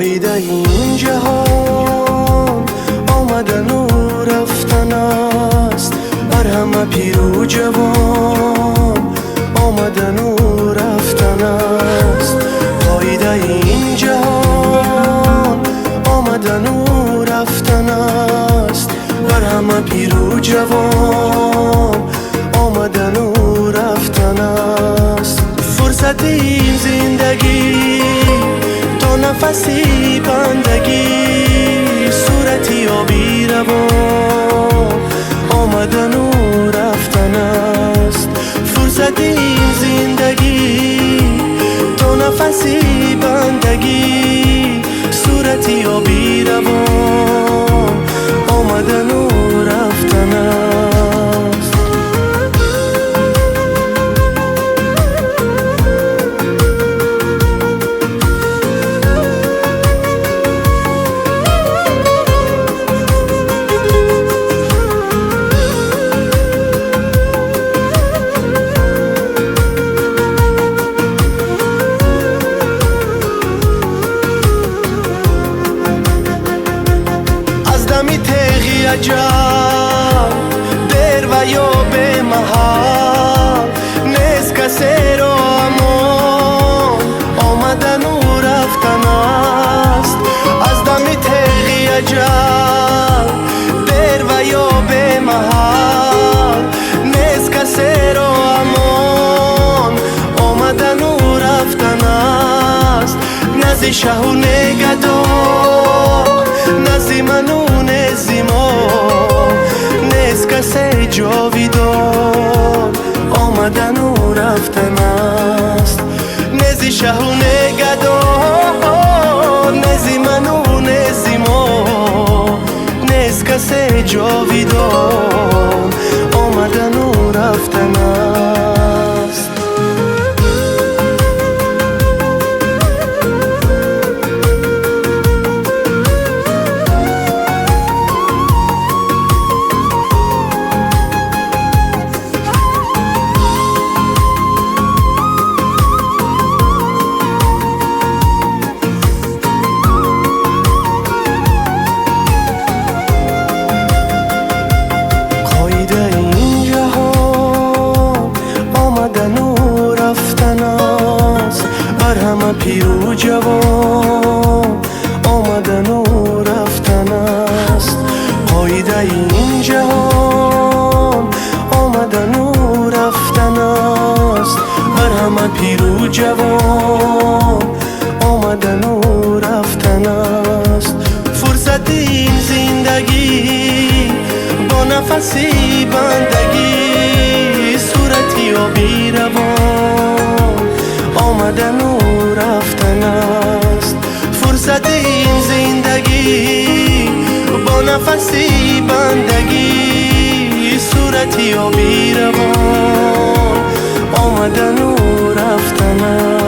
پایده این جهان آمدن و رفتن است، بر همه پیر و جوان آمدن و رفتن است. پایده این جهان آمدن و رفتن است، بر همه پیر و جوان آمدن و رفتن است. فرصت این زندگی تا نفسی بندگی، صورتی آبی روان آمدن و رفتن است. فرصت این زندگی تا نفسی بندگی، صورتی آبی روان آمدن و رفتن است. عجب دیر و یا به محال نیست کسی را امان آمدن و رفتن است. از دمی تیغی عجب دیر و یا به محال نیست کسی را امان آمدن و رفتن است. نزی شه و نگدار نزی منو نزی ما نیست کسی جاویدان آمدن و رفتن است. نزی شه و نگدار نزی منو نزی ما نیست کسی جاویدان آمدن و رفتن است. پیر و جوان آمدن و رفتن است. پایده این جهان آمدن و رفتن است، بر همه پیر و جوان آمدن و رفتن است. فرصت این زندگی با نفسی بندگی، صورتی آبی روان آمدن و رفتن است. فرصت این زندگی با نفسی بندگی، صورتی آبی روان آمدن و رفتن است.